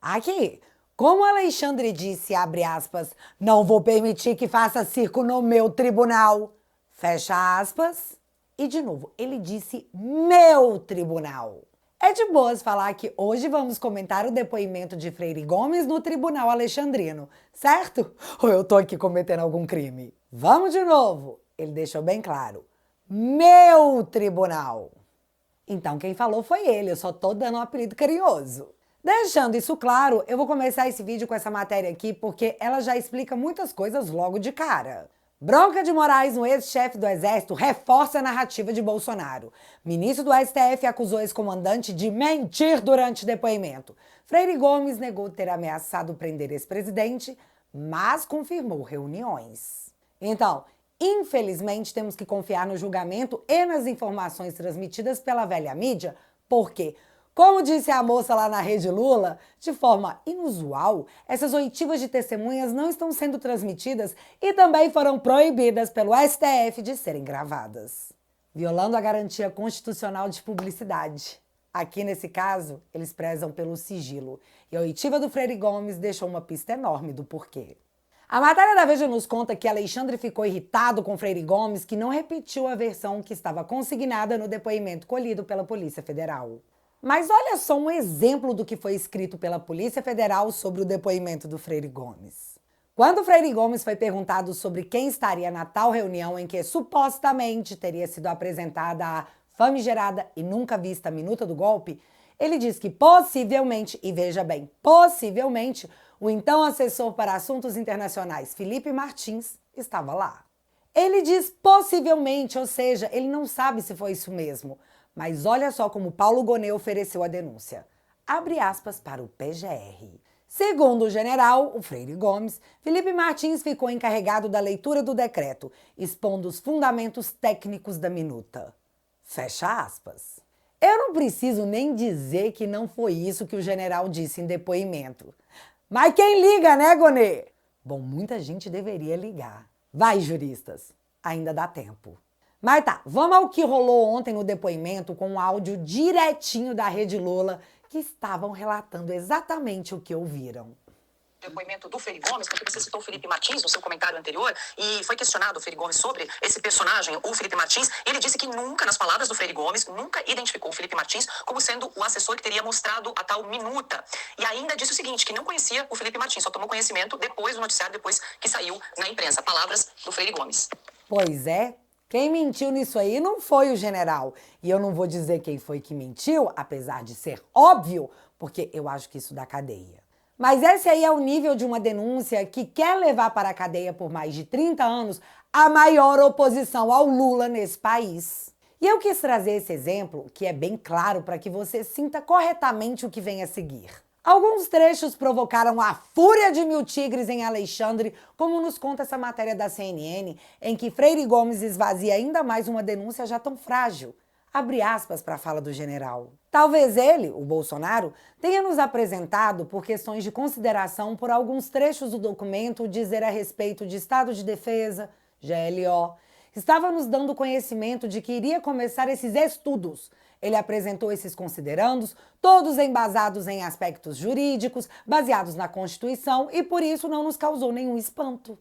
Aqui, como Alexandre disse, abre aspas, não vou permitir que faça circo no meu tribunal, fecha aspas. E de novo, ele disse meu tribunal. É de boas falar que hoje vamos comentar o depoimento de Freire Gomes no tribunal alexandrino, certo? Ou eu tô aqui cometendo algum crime? Vamos de novo. Ele deixou bem claro. Meu tribunal. Então quem falou foi ele, eu só tô dando um apelido carinhoso. Deixando isso claro, eu vou começar esse vídeo com essa matéria aqui porque ela já explica muitas coisas logo de cara. Bronca de Moraes no ex-chefe do Exército reforça a narrativa de Bolsonaro. Ministro do STF acusou ex-comandante de mentir durante depoimento. Freire Gomes negou ter ameaçado prender ex-presidente, mas confirmou reuniões. Então, infelizmente, temos que confiar no julgamento e nas informações transmitidas pela velha mídia, porque, como disse a moça lá na Rede Lula, de forma inusual, essas oitivas de testemunhas não estão sendo transmitidas e também foram proibidas pelo STF de serem gravadas, violando a garantia constitucional de publicidade. Aqui, nesse caso, eles prezam pelo sigilo, e a oitiva do Freire Gomes deixou uma pista enorme do porquê. A matéria da Veja nos conta que Alexandre ficou irritado com Freire Gomes, que não repetiu a versão que estava consignada no depoimento colhido pela Polícia Federal. Mas olha só um exemplo do que foi escrito pela Polícia Federal sobre o depoimento do Freire Gomes. Quando Freire Gomes foi perguntado sobre quem estaria na tal reunião em que supostamente teria sido apresentada a famigerada e nunca vista minuta do golpe, ele diz que possivelmente, e veja bem, possivelmente, o então assessor para assuntos internacionais, Felipe Martins, estava lá. Ele diz possivelmente, ou seja, ele não sabe se foi isso mesmo. Mas olha só como Paulo Gonet ofereceu a denúncia. Abre aspas para o PGR. Segundo o general, o Freire Gomes, Felipe Martins ficou encarregado da leitura do decreto, expondo os fundamentos técnicos da minuta. Fecha aspas. Eu não preciso nem dizer que não foi isso que o general disse em depoimento. Mas quem liga, né, Gonet? Bom, muita gente deveria ligar. Vai, juristas, ainda dá tempo. Mas tá, vamos ao que rolou ontem no depoimento com um áudio direitinho da Rede Lula, que estavam relatando exatamente o que ouviram. Depoimento do Freire Gomes, porque você citou o Felipe Martins no seu comentário anterior, e foi questionado o Freire Gomes sobre esse personagem, o Felipe Martins, e ele disse que nunca, nas palavras do Freire Gomes, nunca identificou o Felipe Martins como sendo o assessor que teria mostrado a tal minuta. E ainda disse o seguinte, que não conhecia o Felipe Martins, só tomou conhecimento depois do noticiário, depois que saiu na imprensa. Palavras do Freire Gomes. Pois é, quem mentiu nisso aí não foi o general. E eu não vou dizer quem foi que mentiu, apesar de ser óbvio, porque eu acho que isso dá cadeia. Mas esse aí é o nível de uma denúncia que quer levar para a cadeia por mais de 30 anos a maior oposição ao Lula nesse país. E eu quis trazer esse exemplo, que é bem claro para que você sinta corretamente o que vem a seguir. Alguns trechos provocaram a fúria de mil tigres em Alexandre, como nos conta essa matéria da CNN, em que Freire Gomes esvazia ainda mais uma denúncia já tão frágil. Abre aspas para a fala do general. Talvez ele, o Bolsonaro, tenha nos apresentado, por questões de consideração por alguns trechos do documento, dizer a respeito de Estado de Defesa, GLO. Estava nos dando conhecimento de que iria começar esses estudos. Ele apresentou esses considerandos, todos embasados em aspectos jurídicos, baseados na Constituição, e por isso não nos causou nenhum espanto.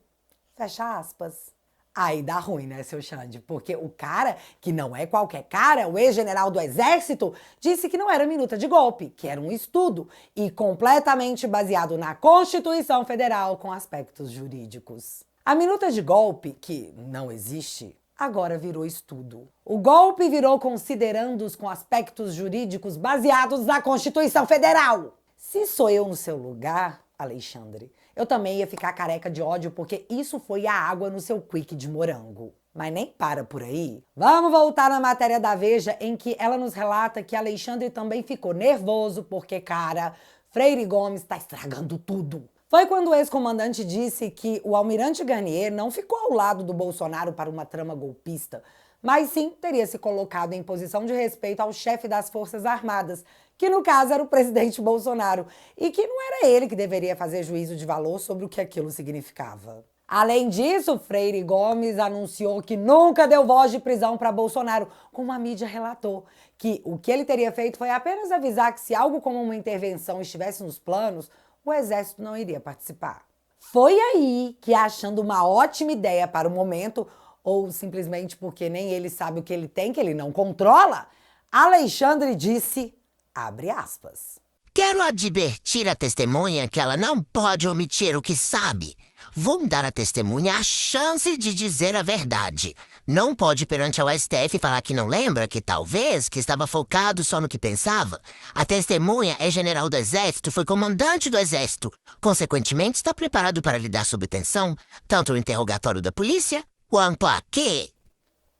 Fecha aspas. Aí dá ruim, né, seu Xande? Porque o cara, que não é qualquer cara, o ex-general do Exército, disse que não era minuta de golpe, que era um estudo, e completamente baseado na Constituição Federal com aspectos jurídicos. A minuta de golpe, que não existe, agora virou estudo. O golpe virou considerandos com aspectos jurídicos baseados na Constituição Federal. Se sou eu no seu lugar, Alexandre, eu também ia ficar careca de ódio porque isso foi a água no seu quick de morango. Mas nem para por aí. Vamos voltar na matéria da Veja, em que ela nos relata que Alexandre também ficou nervoso porque, cara, Freire Gomes tá estragando tudo. Foi quando o ex-comandante disse que o almirante Garnier não ficou ao lado do Bolsonaro para uma trama golpista, mas sim teria se colocado em posição de respeito ao chefe das Forças Armadas, que no caso era o presidente Bolsonaro, e que não era ele que deveria fazer juízo de valor sobre o que aquilo significava. Além disso, Freire Gomes anunciou que nunca deu voz de prisão para Bolsonaro, como a mídia relatou, que o que ele teria feito foi apenas avisar que se algo como uma intervenção estivesse nos planos, o Exército não iria participar. Foi aí que, achando uma ótima ideia para o momento, ou simplesmente porque nem ele sabe o que ele tem, que ele não controla, Alexandre disse, abre aspas, quero advertir a testemunha que ela não pode omitir o que sabe. Vou dar à testemunha a chance de dizer a verdade. Não pode perante ao STF falar que não lembra, que talvez, que estava focado só no que pensava. A testemunha é general do Exército, foi comandante do Exército. Consequentemente, está preparado para lidar sob tensão, tanto o interrogatório da polícia, quanto a quê?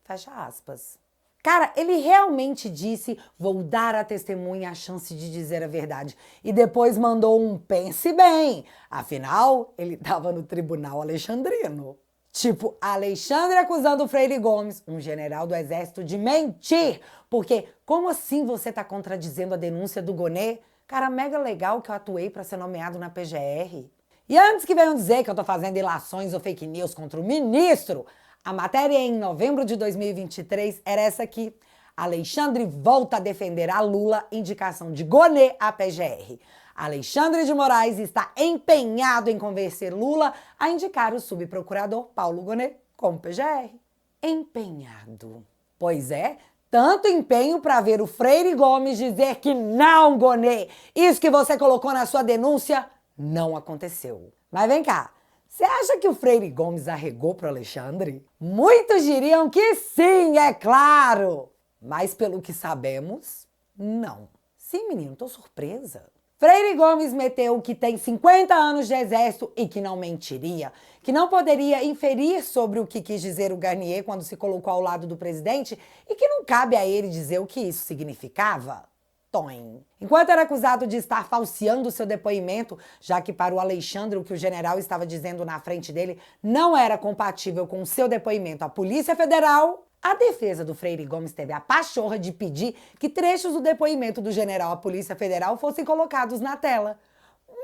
Fecha aspas. Cara, ele realmente disse, vou dar à testemunha a chance de dizer a verdade. E depois mandou um pense bem. Afinal, ele estava no tribunal alexandrino. Tipo, Alexandre acusando o Freire Gomes, um general do Exército, de mentir. Porque como assim você tá contradizendo a denúncia do Gonê? Cara, mega legal que eu atuei para ser nomeado na PGR. E antes que venham dizer que eu tô fazendo ilações ou fake news contra o ministro, a matéria em novembro de 2023 era essa aqui. Alexandre volta a defender a Lula, indicação de Gonê à PGR. Alexandre de Moraes está empenhado em convencer Lula a indicar o subprocurador Paulo Gonê como PGR. Empenhado. Pois é, tanto empenho para ver o Freire Gomes dizer que não, Gonê, isso que você colocou na sua denúncia não aconteceu. Mas vem cá. Você acha que o Freire Gomes arregou pro Alexandre? Muitos diriam que sim, é claro! Mas pelo que sabemos, não. Sim, menino, tô surpresa. Freire Gomes meteu que tem 50 anos de exército e que não mentiria, que não poderia inferir sobre o que quis dizer o Garnier quando se colocou ao lado do presidente e que não cabe a ele dizer o que isso significava. Toim. Enquanto era acusado de estar falseando seu depoimento, já que para o Alexandre o que o general estava dizendo na frente dele não era compatível com o seu depoimento à Polícia Federal, a defesa do Freire Gomes teve a pachorra de pedir que trechos do depoimento do general à Polícia Federal fossem colocados na tela.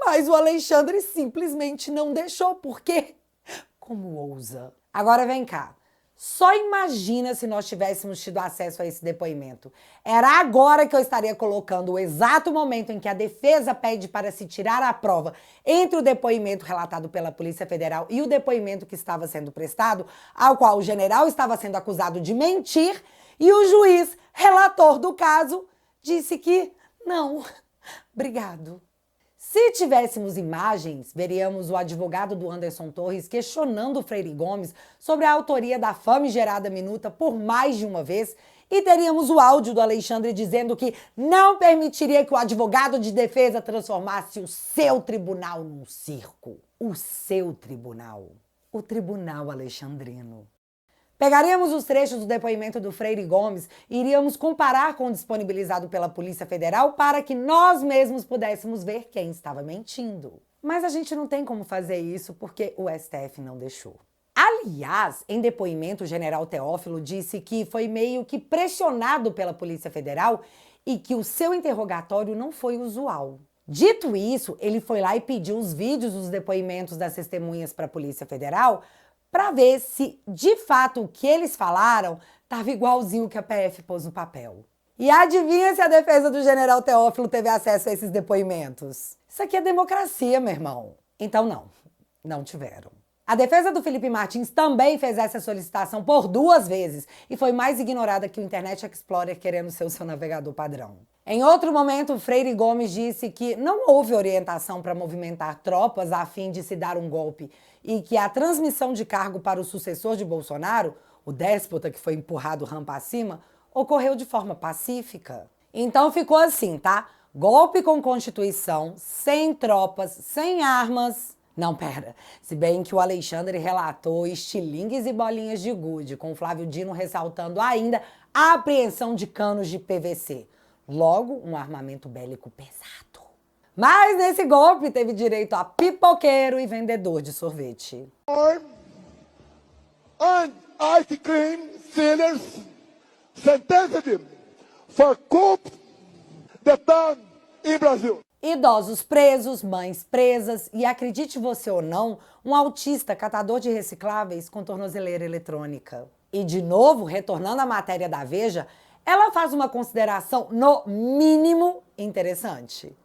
Mas o Alexandre simplesmente não deixou, porque como ousa? Agora vem cá. Só imagina se nós tivéssemos tido acesso a esse depoimento. Era agora que eu estaria colocando o exato momento em que a defesa pede para se tirar a prova entre o depoimento relatado pela Polícia Federal e o depoimento que estava sendo prestado, ao qual o general estava sendo acusado de mentir, e o juiz, relator do caso, disse que não, obrigado. Se tivéssemos imagens, veríamos o advogado do Anderson Torres questionando o Freire Gomes sobre a autoria da famigerada minuta por mais de uma vez e teríamos o áudio do Alexandre dizendo que não permitiria que o advogado de defesa transformasse o seu tribunal num circo. O seu tribunal. O tribunal alexandrino. Pegaríamos os trechos do depoimento do Freire Gomes e iríamos comparar com o disponibilizado pela Polícia Federal para que nós mesmos pudéssemos ver quem estava mentindo. Mas a gente não tem como fazer isso porque o STF não deixou. Aliás, em depoimento, o general Teófilo disse que foi meio que pressionado pela Polícia Federal e que o seu interrogatório não foi usual. Dito isso, ele foi lá e pediu os vídeos dos depoimentos das testemunhas para a Polícia Federal para ver se, de fato, o que eles falaram estava igualzinho o que a PF pôs no papel. E adivinha se a defesa do general Teófilo teve acesso a esses depoimentos? Isso aqui é democracia, meu irmão. Então não tiveram. A defesa do Felipe Martins também fez essa solicitação por 2 vezes e foi mais ignorada que o Internet Explorer querendo ser o seu navegador padrão. Em outro momento, o Freire Gomes disse que não houve orientação para movimentar tropas a fim de se dar um golpe e que a transmissão de cargo para o sucessor de Bolsonaro, o déspota que foi empurrado rampa acima, ocorreu de forma pacífica. Então ficou assim, tá? Golpe com Constituição, sem tropas, sem armas. Não, pera. Se bem que o Alexandre relatou estilingues e bolinhas de gude, com Flávio Dino ressaltando ainda a apreensão de canos de PVC. Logo, um armamento bélico pesado. Mas nesse golpe teve direito a pipoqueiro e vendedor de sorvete. And ice cream sellers sentenced him for coup d'etat in Brazil. Idosos presos, mães presas e, acredite você ou não, um autista catador de recicláveis com tornozeleira eletrônica. E, de novo, retornando à matéria da Veja, ela faz uma consideração, no mínimo, interessante.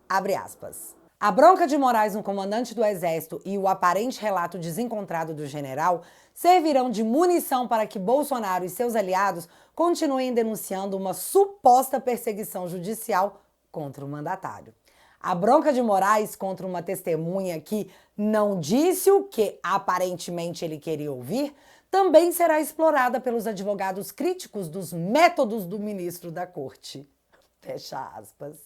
Abre aspas. A bronca de Moraes no comandante do Exército e o aparente relato desencontrado do general servirão de munição para que Bolsonaro e seus aliados continuem denunciando uma suposta perseguição judicial contra o mandatário. A bronca de Moraes contra uma testemunha que não disse o que aparentemente ele queria ouvir também será explorada pelos advogados críticos dos métodos do ministro da corte. Fecha aspas.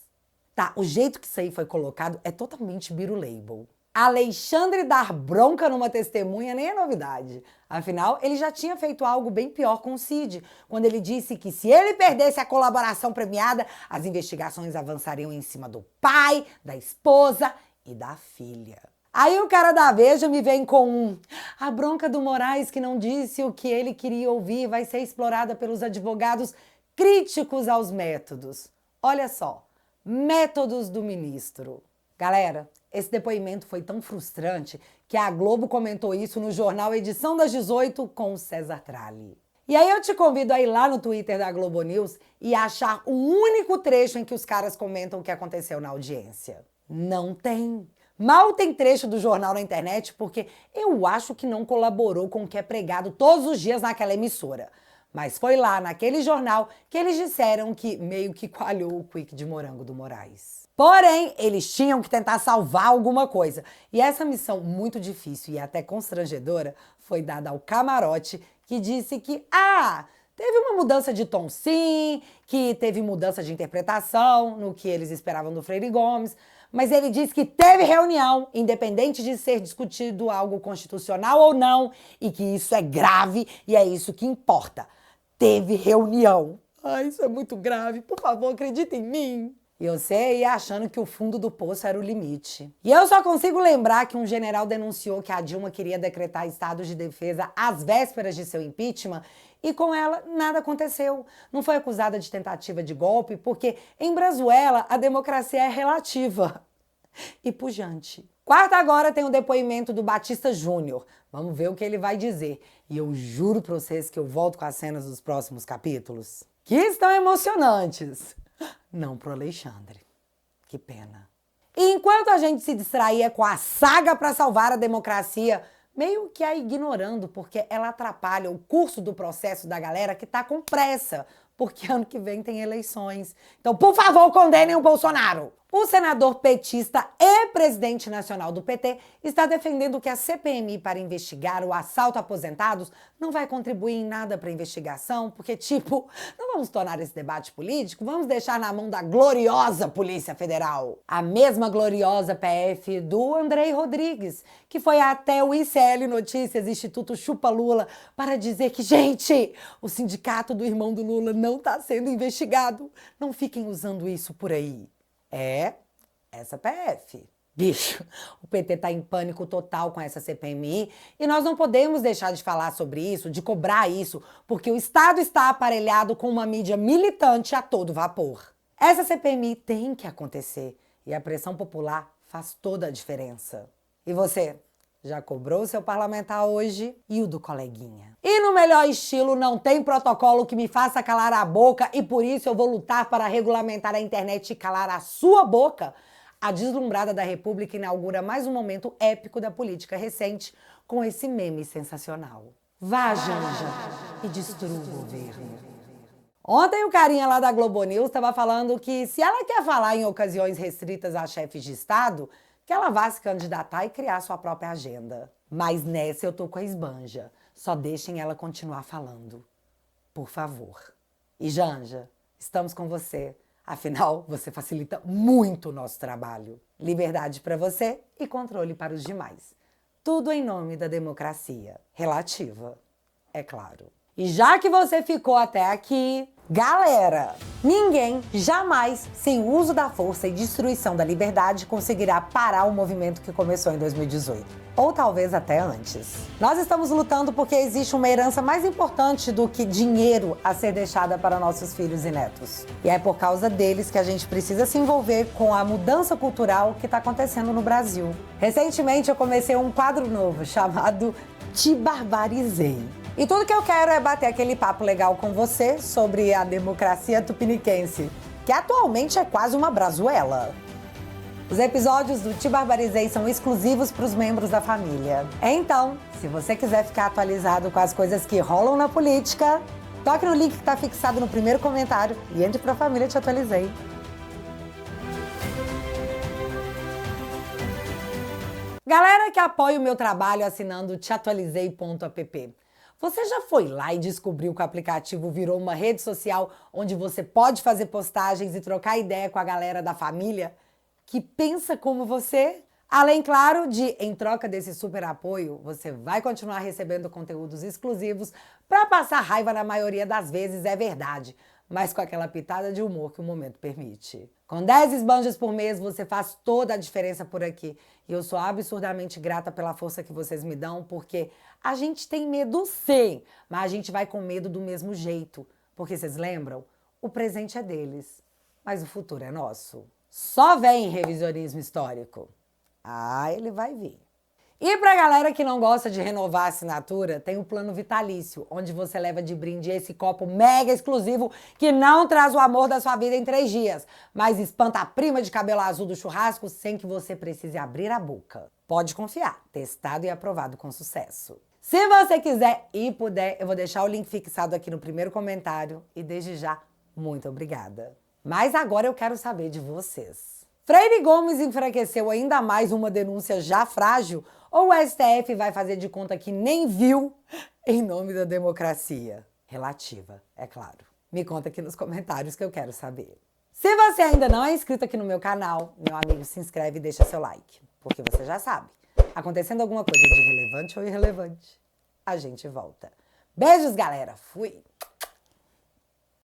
Tá, o jeito que isso aí foi colocado é totalmente birulabel. Alexandre dar bronca numa testemunha nem é novidade. Afinal, ele já tinha feito algo bem pior com o Cid, quando ele disse que se ele perdesse a colaboração premiada, as investigações avançariam em cima do pai, da esposa e da filha. Aí o cara da Veja me vem com a bronca do Moraes que não disse o que ele queria ouvir vai ser explorada pelos advogados críticos aos métodos. Olha só, métodos do ministro. Galera, esse depoimento foi tão frustrante que a Globo comentou isso no jornal Edição das 18 com o César Tralli. E aí eu te convido a ir lá no Twitter da Globo News e achar o único trecho em que os caras comentam o que aconteceu na audiência. Não tem. Mal tem trecho do jornal na internet porque eu acho que não colaborou com o que é pregado todos os dias naquela emissora. Mas foi lá, naquele jornal, que eles disseram que meio que coalhou o quick de morango do Moraes. Porém, eles tinham que tentar salvar alguma coisa. E essa missão muito difícil e até constrangedora foi dada ao Camarote, que disse que, teve uma mudança de tom sim, que teve mudança de interpretação no que eles esperavam do Freire Gomes, mas ele disse que teve reunião, independente de ser discutido algo constitucional ou não, e que isso é grave e é isso que importa. Teve reunião. Isso é muito grave. Por favor, acredita em mim. E você ia achando que o fundo do poço era o limite. E eu só consigo lembrar que um general denunciou que a Dilma queria decretar estado de defesa às vésperas de seu impeachment e com ela nada aconteceu. Não foi acusada de tentativa de golpe porque em Brazuela a democracia é relativa e pujante. Quarta agora tem o depoimento do Batista Júnior. Vamos ver o que ele vai dizer. E eu juro pra vocês que eu volto com as cenas dos próximos capítulos, que estão emocionantes. Não pro Alexandre. Que pena. E enquanto a gente se distraía com a saga para salvar a democracia, meio que a ignorando, porque ela atrapalha o curso do processo da galera que tá com pressa, porque ano que vem tem eleições. Então, por favor, condenem o Bolsonaro. O senador petista e presidente nacional do PT está defendendo que a CPMI para investigar o assalto a aposentados não vai contribuir em nada para a investigação, porque, não vamos tornar esse debate político, vamos deixar na mão da gloriosa Polícia Federal. A mesma gloriosa PF do Andrei Rodrigues, que foi até o ICL Notícias, Instituto Chupa Lula, para dizer que, gente, o sindicato do irmão do Lula não está sendo investigado. Não fiquem usando isso por aí. Essa PF. Bicho, o PT tá em pânico total com essa CPMI e nós não podemos deixar de falar sobre isso, de cobrar isso, porque o Estado está aparelhado com uma mídia militante a todo vapor. Essa CPMI tem que acontecer e a pressão popular faz toda a diferença. E você, já cobrou o seu parlamentar hoje e o do coleguinha? E no melhor estilo, não tem protocolo que me faça calar a boca e por isso eu vou lutar para regulamentar a internet e calar a sua boca. A deslumbrada da República inaugura mais um momento épico da política recente com esse meme sensacional. Vá, Janja, e destrua o governo. Ontem o carinha lá da Globo News estava falando que se ela quer falar em ocasiões restritas a chefes de Estado, que ela vá se candidatar e criar sua própria agenda. Mas nessa eu tô com a esbanja. Só deixem ela continuar falando. Por favor. E Janja, estamos com você. Afinal, você facilita muito o nosso trabalho. Liberdade para você e controle para os demais. Tudo em nome da democracia. Relativa, é claro. E já que você ficou até aqui, galera, ninguém jamais, sem o uso da força e destruição da liberdade, conseguirá parar o movimento que começou em 2018. Ou talvez até antes. Nós estamos lutando porque existe uma herança mais importante do que dinheiro a ser deixada para nossos filhos e netos. E é por causa deles que a gente precisa se envolver com a mudança cultural que está acontecendo no Brasil. Recentemente eu comecei um quadro novo chamado Te Barbarizei. E tudo que eu quero é bater aquele papo legal com você sobre a democracia tupiniquense, que atualmente é quase uma brazuela. Os episódios do Te Barbarizei são exclusivos para os membros da família. Então, se você quiser ficar atualizado com as coisas que rolam na política, toque no link que está fixado no primeiro comentário e entre para a família Te Atualizei. Galera que apoia o meu trabalho assinando teatualizei.app. Você já foi lá e descobriu que o aplicativo virou uma rede social onde você pode fazer postagens e trocar ideia com a galera da família que pensa como você? Além, claro, de, em troca desse super apoio, você vai continuar recebendo conteúdos exclusivos para passar raiva na maioria das vezes, é verdade, mas com aquela pitada de humor que o momento permite. Com 10 esbanjas por mês, você faz toda a diferença por aqui. E eu sou absurdamente grata pela força que vocês me dão, porque a gente tem medo sim, mas a gente vai com medo do mesmo jeito. Porque vocês lembram? O presente é deles, mas o futuro é nosso. Só vem revisionismo histórico. Ah, ele vai vir. E pra galera que não gosta de renovar a assinatura, tem o plano vitalício, onde você leva de brinde esse copo mega exclusivo que não traz o amor da sua vida em 3 dias, mas espanta a prima de cabelo azul do churrasco sem que você precise abrir a boca. Pode confiar, testado e aprovado com sucesso. Se você quiser e puder, eu vou deixar o link fixado aqui no primeiro comentário e desde já, muito obrigada. Mas agora eu quero saber de vocês. Freire Gomes enfraqueceu ainda mais uma denúncia já frágil ou o STF vai fazer de conta que nem viu em nome da democracia? Relativa, é claro. Me conta aqui nos comentários que eu quero saber. Se você ainda não é inscrito aqui no meu canal, meu amigo, se inscreve e deixa seu like. Porque você já sabe, acontecendo alguma coisa de relevante ou irrelevante, a gente volta. Beijos, galera. Fui!